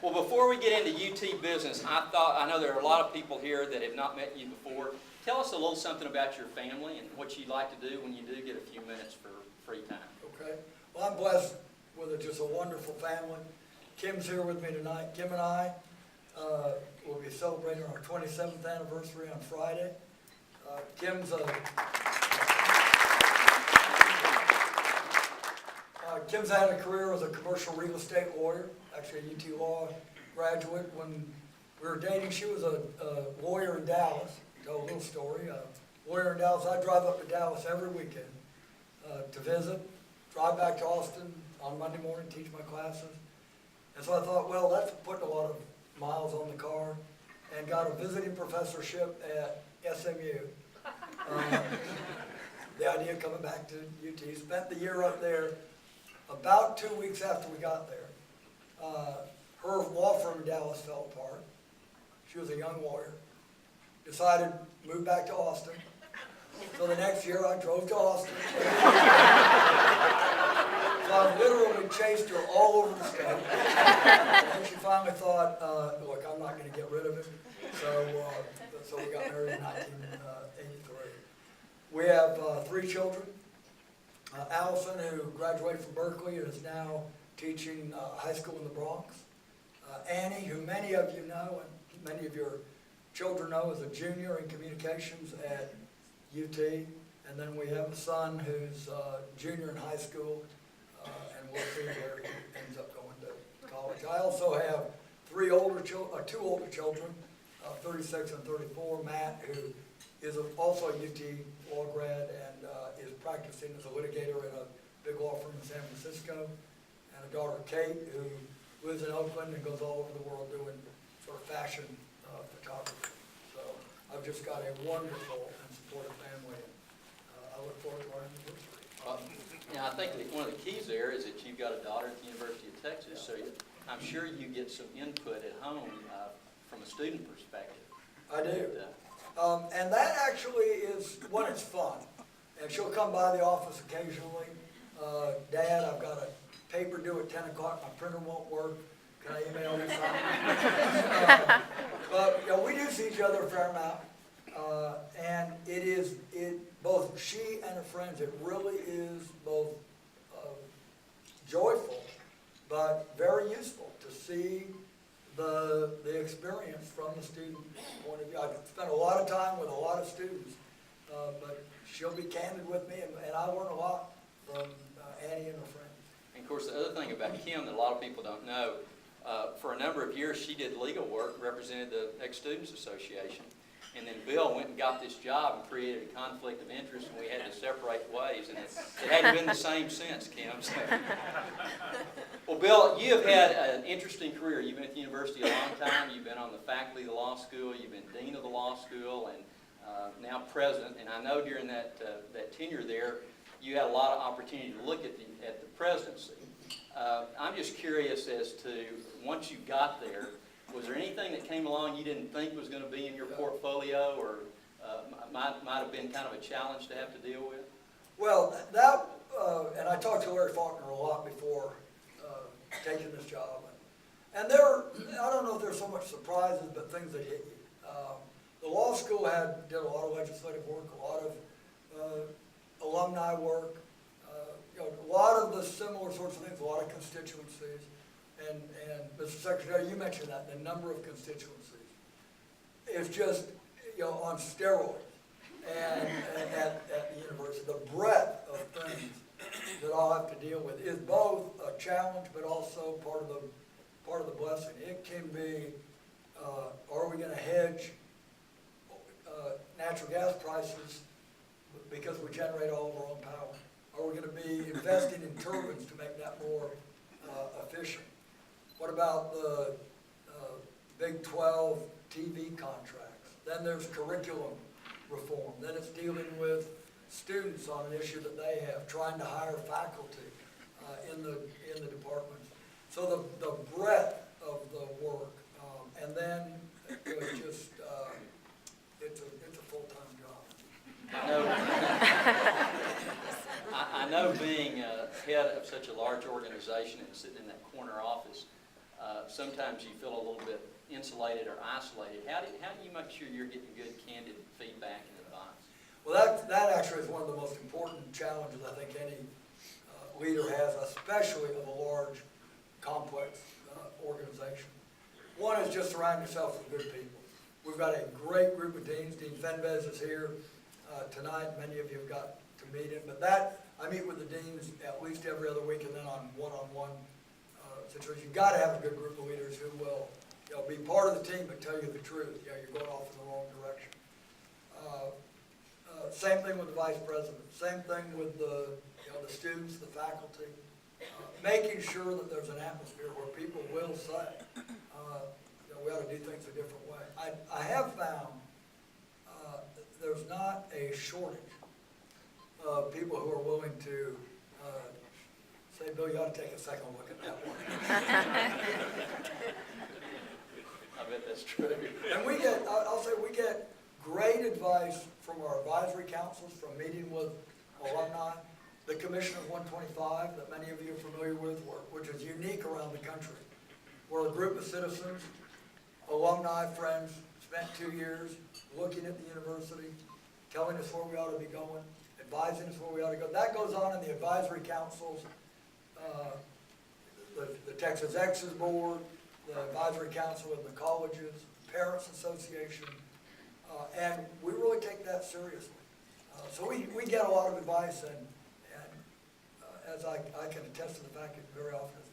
Well, before we get into UT business, I know there are a lot of people here that have not met you before. Tell us a little something about your family and what you like to do when you do get a few minutes for free time. Okay. Well, I'm blessed with just a wonderful family. Kim's here with me tonight. Kim and I will be celebrating our 27th anniversary on Friday. Kim's had a career as a commercial real estate lawyer, actually a UT Law graduate. When we were dating, she was a lawyer in Dallas. Tell a little story. Lawyer in Dallas. I drive up to Dallas every weekend to visit, drive back to Austin on Monday morning, teach my classes. And so I thought, well, that's putting a lot of miles on the car, and got a visiting professorship at SMU. The idea of coming back to UT, spent the year up there. About 2 weeks after we got there, her law firm in Dallas fell apart. She was a young lawyer. Decided to move back to Austin. So the next year I drove to Austin. So I literally chased her all over the state. And then she finally thought, look, I'm not going to get rid of him. So we got married in 1983. We have 3 children. Allison, who graduated from Berkeley and is now teaching high school in the Bronx. Annie, who many of you know and many of your children know, is a junior in communications at UT. And then we have a son who's a junior in high school, and we'll see where he ends up going to college. I also have 2 older children, 36 and 34. Matt, who is also a UT law grad and is practicing as a litigator in a big law firm in San Francisco, and a daughter, Kate, who lives in Oakland and goes all over the world doing sort of fashion photography. So I've just got a wonderful and supportive family, and I look forward to our anniversary. I think that one of the keys there is that you've got a daughter at the University of Texas, so I'm sure you get some input at home from a student perspective. I do. And that actually is when it's fun. And she'll come by the office occasionally. Dad, I've got a paper due at 10 o'clock. My printer won't work. Can I email you something? But we do see each other a fair amount. And both she and her friends, it really is both joyful, but very useful to see the experience from the student point of view. I've spent a lot of time with a lot of students, but she'll be candid with me, and I learn a lot from Annie and her friends. And of course, the other thing about Kim that a lot of people don't know, for a number of years she did legal work, represented the Ex-Students Association, and then Bill went and got this job and created a conflict of interest, and we had to separate ways, and it hadn't been the same since, Kim. So. Well, Bill, you have had an interesting career. You've been at the university a long time. You've been on the faculty of the law school. You've been dean of the law school, and now president. And I know during that tenure there, you had a lot of opportunity to look at the presidency. I'm just curious as to, once you got there, was there anything that came along you didn't think was going to be in your portfolio, or might have been kind of a challenge to have to deal with? Well, and I talked to Larry Faulkner a lot before taking this job. And I don't know if there's so much surprises, but things that hit you. The law school did a lot of legislative work, a lot of alumni work, a lot of the similar sorts of things, a lot of constituencies. And Mr. Secretary, you mentioned that, the number of constituencies. It's just, on steroids and at the university. The breadth of things that I'll have to deal with is both a challenge, but also part of the blessing. It can be, are we going to hedge natural gas prices because we generate all of our own power? Are we going to be investing in turbines to make that more efficient? What about the Big 12 TV contracts? Then there's curriculum reform. Then it's dealing with students on an issue that they have, trying to hire faculty in the departments. So the breadth of the work, and then it's just it's a full-time job. I know being head of such a large organization and sitting in that corner office, sometimes you feel a little bit insulated or isolated. How do you make sure you're getting good, candid feedback and advice? Well, that actually is one of the most important challenges I think any leader has, especially of a large, complex organization. One is just surround yourself with good people. We've got a great group of deans. Dean Fenvez is here tonight. Many of you have got to meet him. But I meet with the deans at least every other week, and then on one-on-one situations. You've got to have a good group of leaders who will be part of the team but tell you the truth. You're going off in the wrong direction. Same thing with the vice president. Same thing with the students, the faculty. Making sure that there's an atmosphere where people will say, we ought to do things a different way. I have found there's not a shortage of people who are willing to say, Bill, you ought to take a second look at that one. I bet that's true. And I'll say we get great advice from our advisory councils, from meeting with alumni. The Commission of 125 that many of you are familiar with, which is unique around the country. We're a group of citizens, alumni, friends, spent 2 years looking at the university, telling us where we ought to be going, advising us where we ought to go. That goes on in the advisory councils, the Texas Exes Board, the advisory council of the colleges, Parents Association, and we really take that seriously. So we get a lot of advice, and as I can attest to the fact that very often it's